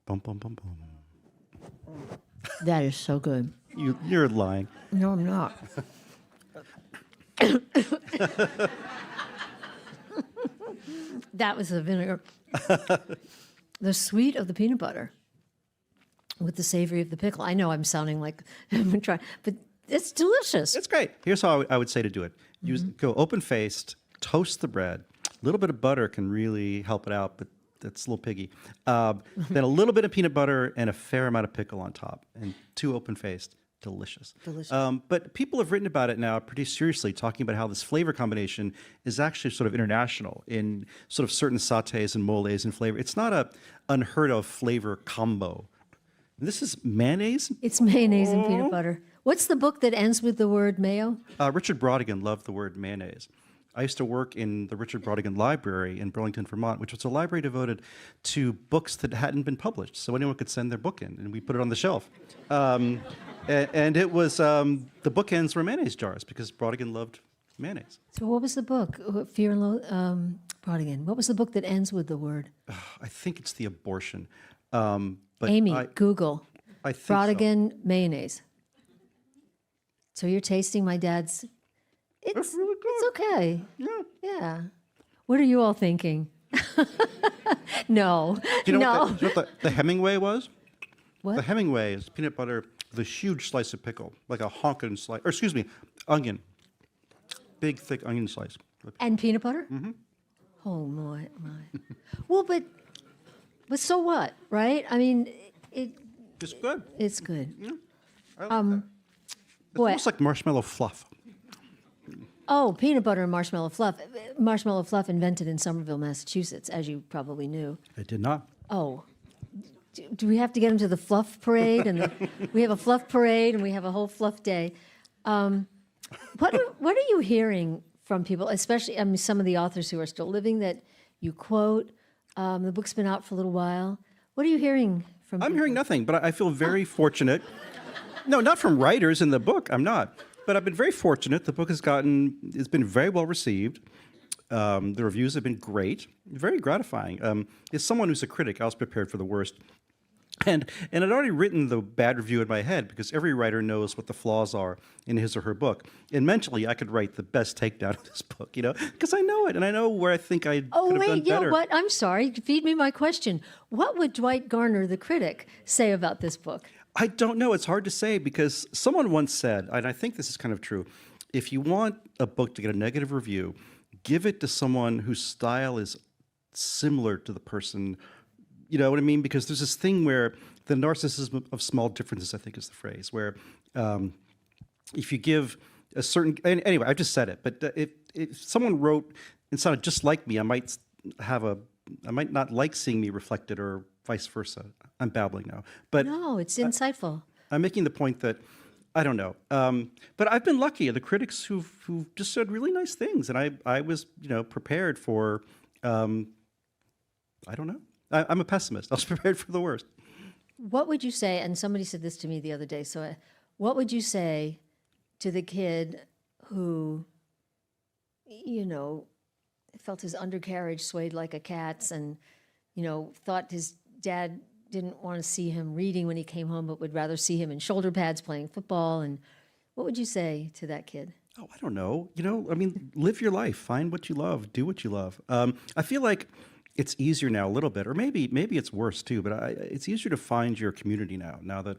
Bum bum bum bum. That is so good. You're lying. No, I'm not. That was the vinegar. The sweet of the peanut butter with the savory of the pickle. I know I'm sounding like I'm gonna try, but it's delicious. It's great. Here's how I would say to do it. Go open-faced, toast the bread. A little bit of butter can really help it out, but that's a little piggy. Then a little bit of peanut butter and a fair amount of pickle on top, and 2 open-faced. Delicious. But people have written about it now pretty seriously, talking about how this flavor combination is actually sort of international in sort of certain sautés and moles and flavor. It's not a unheard of flavor combo. This is mayonnaise? It's mayonnaise and peanut butter. What's the book that ends with the word mayo? Richard Brodigan loved the word mayonnaise. I used to work in the Richard Brodigan Library in Burlington, Vermont, which was a library devoted to books that hadn't been published, so anyone could send their book in, and we put it on the shelf. And it was, the bookends were mayonnaise jars, because Brodigan loved mayonnaise. So what was the book? Fear and Brodigan. What was the book that ends with the word? I think it's The Abortion. But Amy, Google. I think Brodigan mayonnaise. So you're tasting my dad's. It's really good. It's okay. Yeah. Yeah. What are you all thinking? No. Do you know no. what the Hemingway was? What? The Hemingway is peanut butter with a huge slice of pickle, like a honkin' slice, or excuse me, onion. Big, thick onion slice. And peanut butter? Mm-hmm. Oh, my. Well, but so what, right? I mean, It's good. it's good. Yeah. I like that. It's Boy. almost like marshmallow fluff. Oh, peanut butter and marshmallow fluff. Marshmallow fluff invented in Somerville, Massachusetts, as you probably knew. I did not. Oh. Do we have to get them to the fluff parade? And we have a fluff parade, and we have a whole fluff day. What are you hearing from people, especially some of the authors who are still living that you quote? The book's been out for a little while. What are you hearing from I'm people? hearing nothing, but I feel very fortunate. No, not from writers in the book. I'm not. But I've been very fortunate. The book it's been very well received. The reviews have been great, very gratifying. As someone who's a critic, I was prepared for the worst. And I'd already written the bad review in my head because every writer knows what the flaws are in his or her book. And mentally, I could write the best takedown of this book, because I know it and I know where I think I could have done better. Oh, wait, you know what? I'm sorry. Feed me my question. What would Dwight Garner, the critic, say about this book? I don't know. It's hard to say because someone once said, and I think this is kind of true, if you want a book to get a negative review, give it to someone whose style is similar to the person. You know what I mean? Because there's this thing where the narcissism of small differences, I think is the phrase, where if you give a certain, anyway, I just said it, but if someone wrote and sounded just like me, I might not like seeing me reflected or vice versa. I'm babbling now. But No, it's insightful. I'm making the point that, I don't know. But I've been lucky. The critics who've just said really nice things. And I was, prepared for, I don't know. I'm a pessimist. I was prepared for the worst. What would you say, and somebody said this to me the other day, so what would you say to the kid who, felt his undercarriage swayed like a cat's and, thought his dad didn't want to see him reading when he came home, but would rather see him in shoulder pads playing football. And what would you say to that kid? Oh, I don't know. I mean, live your life, find what you love, do what you love. I feel like it's easier now a little bit, or maybe it's worse too, but it's easier to find your community now that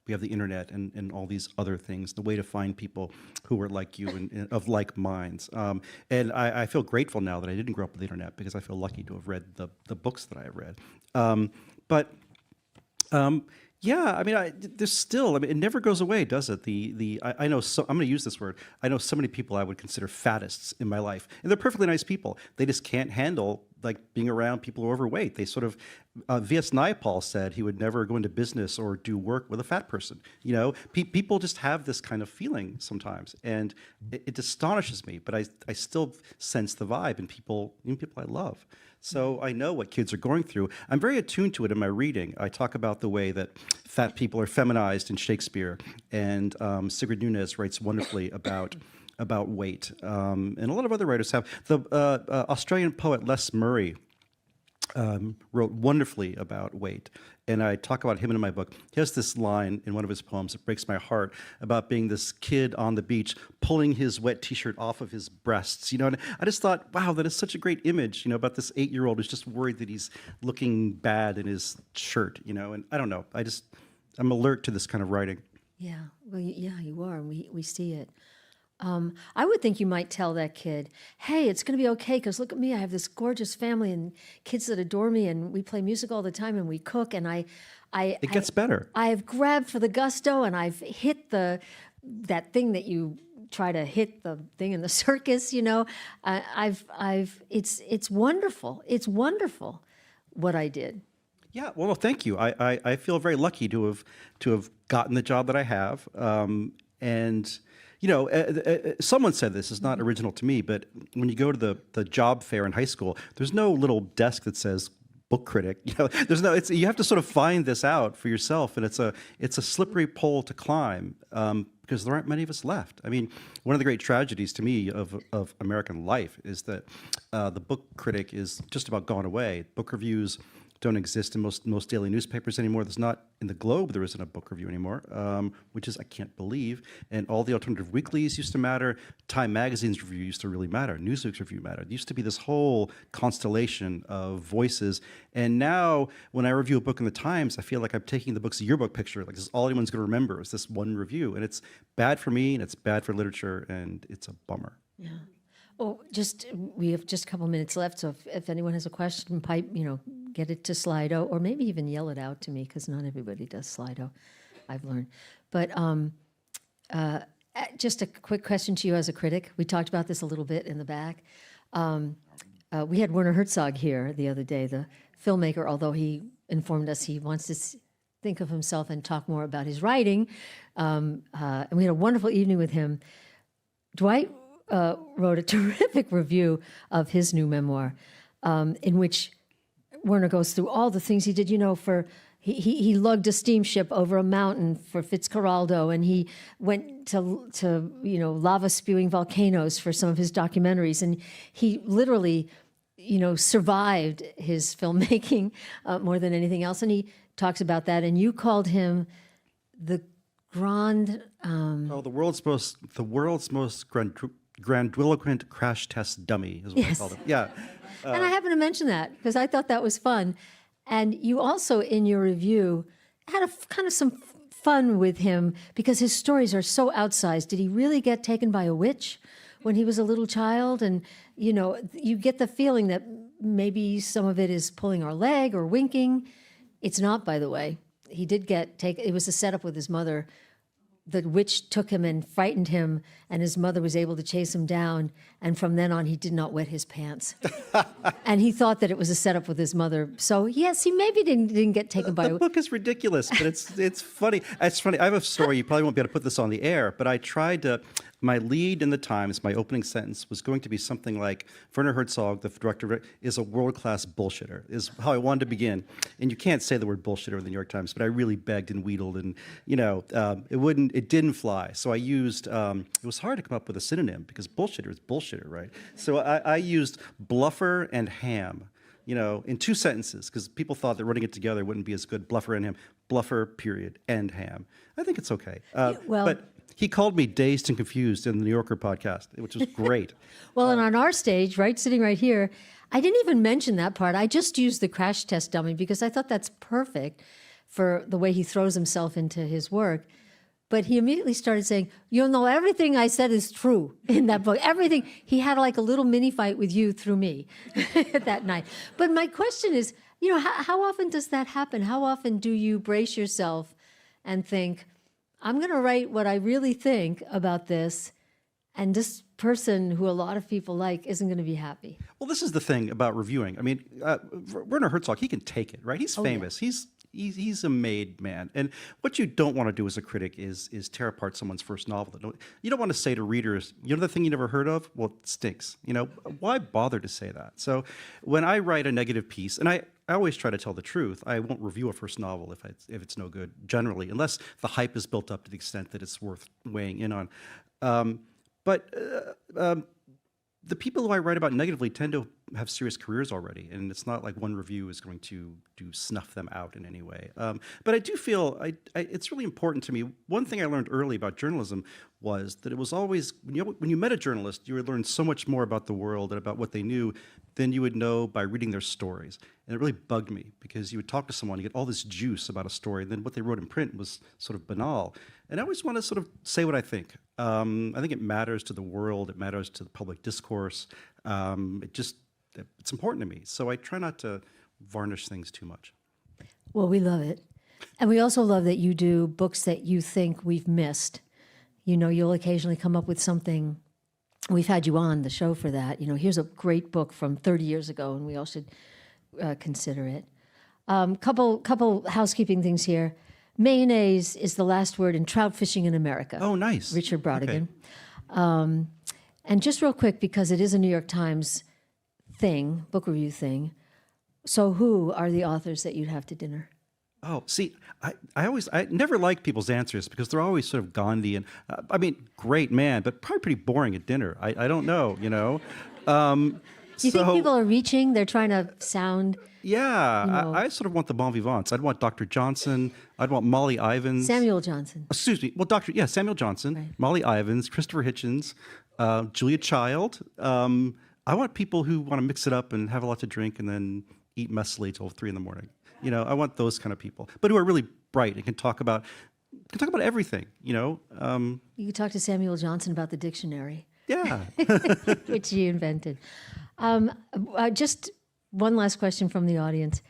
we have the internet and all these other things, the way to find people who are like you and of like minds. And I feel grateful now that I didn't grow up with the internet, because I feel lucky to have read the books that I have read. Yeah, I mean, there's still, I mean, it never goes away, does it? I know, so I'm going to use this word. I know so many people I would consider faddists in my life, and they're perfectly nice people. They just can't handle like being around people who are overweight. They sort of, V.S. Naipaul said he would never go into business or do work with a fat person. People just have this kind of feeling sometimes, and it astonishes me. But I still sense the vibe in people, even people I love. So I know what kids are going through. I'm very attuned to it in my reading. I talk about the way that fat people are feminized in Shakespeare, and Sigrid Nunez writes wonderfully about weight, and a lot of other writers have. The Australian poet Les Murray wrote wonderfully about weight, and I talk about him in my book. He has this line in one of his poems that breaks my heart about being this kid on the beach pulling his wet T-shirt off of his breasts. And I just thought, wow, that is such a great image. About this 8-year-old who's just worried that he's looking bad in his shirt. And I don't know. I'm alert to this kind of writing. Yeah, well, yeah, you are. We see it. I would think you might tell that kid, hey, it's going to be okay, because look at me. I have this gorgeous family and kids that adore me, and we play music all the time, and we cook, and it gets better. I have grabbed for the gusto, and I've hit that thing that you try to hit, the thing in the circus, it's wonderful. It's wonderful what I did. Yeah, well, thank you. I feel very lucky to have gotten the job that I have, and someone said this, it's not original to me, but when you go to the job fair in high school, there's no little desk that says book critic. There's no. You have to sort of find this out for yourself, and it's a slippery pole to climb, because there aren't many of us left. I mean, one of the great tragedies to me of American life is that the book critic is just about gone away. Book reviews don't exist in most daily newspapers anymore. There's not, in the Globe, there isn't a book review anymore, which is, I can't believe. And all the alternative weeklies used to matter. Time Magazine's review used to really matter. Newsweek's review mattered. There used to be this whole constellation of voices. And now, when I review a book in the Times, I feel like I'm taking the book's yearbook picture. Like, this is all anyone's going to remember is this one review. And it's bad for me, and it's bad for literature, and it's a bummer. Yeah. Oh, we have just a couple minutes left, so if anyone has a question, get it to Slido, or maybe even yell it out to me, because not everybody does Slido, I've learned. But just a quick question to you as a critic. We talked about this a little bit in the back. We had Werner Herzog here the other day, the filmmaker, although he informed us he wants to think of himself and talk more about his writing. And we had a wonderful evening with him. Dwight wrote a terrific review of his new memoir, in which Werner goes through all the things he did. He lugged a steamship over a mountain for Fitzcarraldo, and he went to lava spewing volcanoes for some of his documentaries, and he literally survived his filmmaking more than anything else. And he talks about that, and you called him the the world's most grandiloquent crash test dummy is what I called him. Yeah. And I happened to mention that because I thought that was fun. And you also, in your review, had kind of some fun with him because his stories are so outsized. Did he really get taken by a witch when he was a little child? And, you get the feeling that maybe some of it is pulling our leg or winking. It's not, by the way. He did it was a setup with his mother. The witch took him and frightened him, and his mother was able to chase him down. And from then on, he did not wet his pants. And he thought that it was a setup with his mother. So yes, he maybe didn't get taken by. The book is ridiculous, but it's funny. It's funny. I have a story. You probably won't be able to put this on the air, but I tried to. My lead in the Times, my opening sentence was going to be something like, Werner Herzog, the director, is a world-class bullshitter, is how I wanted to begin. And you can't say the word bullshitter in the New York Times, but I really begged and wheedled, and it didn't fly. So I used, it was hard to come up with a synonym because bullshitter is bullshitter, right? So I used bluffer and ham in 2 sentences, because people thought that running it together wouldn't be as good. Bluffer and ham, bluffer, period, and ham. I think it's okay. But he called me dazed and confused in the New Yorker podcast, which was great. Well, and on our stage, right, sitting right here, I didn't even mention that part. I just used the crash test dummy because I thought that's perfect for the way he throws himself into his work. But he immediately started saying, everything I said is true in that book. Everything. He had like a little mini fight with you through me that night. But my question is, how often does that happen? How often do you brace yourself and think, I'm going to write what I really think about this, and this person who a lot of people like isn't going to be happy? Well, this is the thing about reviewing. I mean, Werner Herzog, he can take it, right? He's famous. Yeah. He's a made man. And what you don't want to do as a critic is tear apart someone's first novel. You don't want to say to readers, the thing you never heard of? Well, it stinks. Why bother to say that? So when I write a negative piece, and I always try to tell the truth, I won't review a first novel if it's no good, generally, unless the hype is built up to the extent that it's worth weighing in on. But the people who I write about negatively tend to have serious careers already, and it's not like one review is going to snuff them out in any way. But I do feel it's really important to me. One thing I learned early about journalism was that it was always, when you met a journalist, you would learn so much more about the world and about what they knew than you would know by reading their stories. And it really bugged me, because you would talk to someone, you get all this juice about a story, and then what they wrote in print was sort of banal. And I always want to sort of say what I think. I think it matters to the world, it matters to the public discourse. It's important to me. So I try not to varnish things too much. Well, we love it. And we also love that you do books that you think we've missed. You'll occasionally come up with something. We've had you on the show for that. Here's a great book from 30 years ago, and we all should consider it. Couple housekeeping things here. Mayonnaise is the last word in trout fishing in America. Oh, nice. Richard Brodigan. Okay. And just real quick, because it is a New York Times book review thing. So who are the authors that you'd have to dinner? Oh, see, I never like people's answers, because they're always sort of Gandhi and, great man, but probably pretty boring at dinner. I don't know, Do you think people are reaching? They're trying to sound... Yeah, I sort of want the bon vivants. I'd want Dr. Johnson. I'd want Molly Ivins. Samuel Johnson. Excuse me. Well, Samuel Johnson, right. Molly Ivins, Christopher Hitchens, Julia Child. I want people who want to mix it up and have a lot to drink and then eat messily till 3 a.m. I want those kind of people, but who are really bright and can talk about everything. You could talk to Samuel Johnson about the dictionary. Yeah, which he invented. Just one last question from the audience.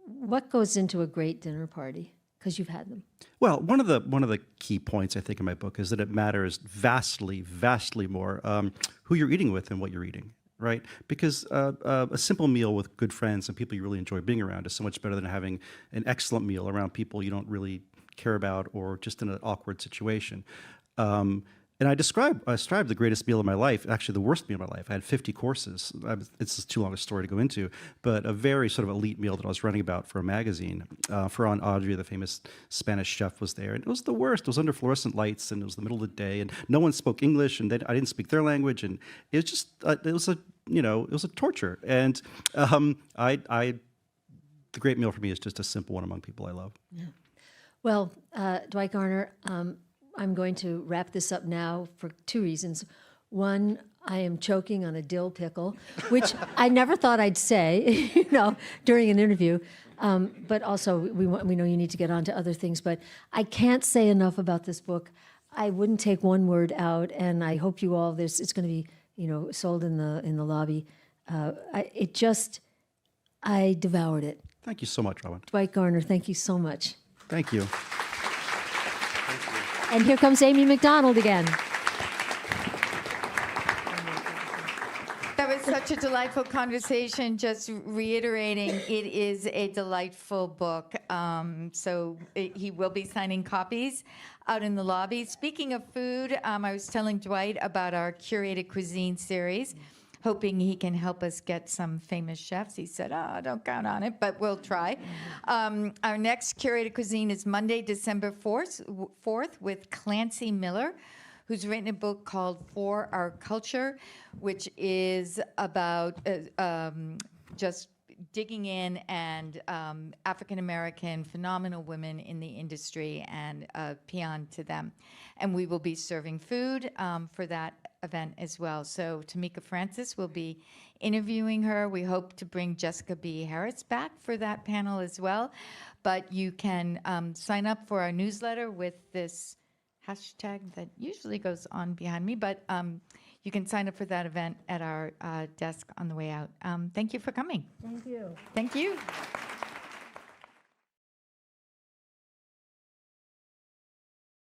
What goes into a great dinner party? Because you've had them. Well, one of the key points I think in my book is that it matters vastly more who you're eating with and what you're eating, right? Because a simple meal with good friends and people you really enjoy being around is so much better than having an excellent meal around people you don't really care about or just in an awkward situation. And I described the greatest meal of my life, actually the worst meal of my life. I had 50 courses. It's just too long a story to go into, but a very sort of elite meal that I was writing about for a magazine. Ferran Adria, the famous Spanish chef, was there. And it was the worst. It was under fluorescent lights, and it was the middle of the day, and no one spoke English, and I didn't speak their language, and it was just, it was a torture. And the great meal for me is just a simple one among people I love. Yeah. Well, Dwight Garner, I'm going to wrap this up now for 2 reasons. One, I am choking on a dill pickle, which I never thought I'd say, during an interview. But also, we know you need to get on to other things. But I can't say enough about this book. I wouldn't take one word out, and I hope you all. It's going to be, sold in the lobby. I devoured it. Thank you so much, Robin. Dwight Garner, thank you so much. Thank you. And here comes Amy McDonald again. That was such a delightful conversation. Just reiterating, it is a delightful book. He will be signing copies out in the lobby. Speaking of food, I was telling Dwight about our Curated Cuisine series, hoping he can help us get some famous chefs. He said, don't count on it, but we'll try. Our next Curated Cuisine is Monday, December 4th with Clancy Miller who's written a book called For Our Culture, which is about just digging in and African American phenomenal women in the industry and a paean to them. And we will be serving food for that event as well. So Tamika Francis will be interviewing her. We hope to bring Jessica B. Harris back for that panel as well. But you can sign up for our newsletter with this hashtag that usually goes on behind me, but you can sign up for that event at our desk on the way out. Thank you for coming. Thank you. Thank you.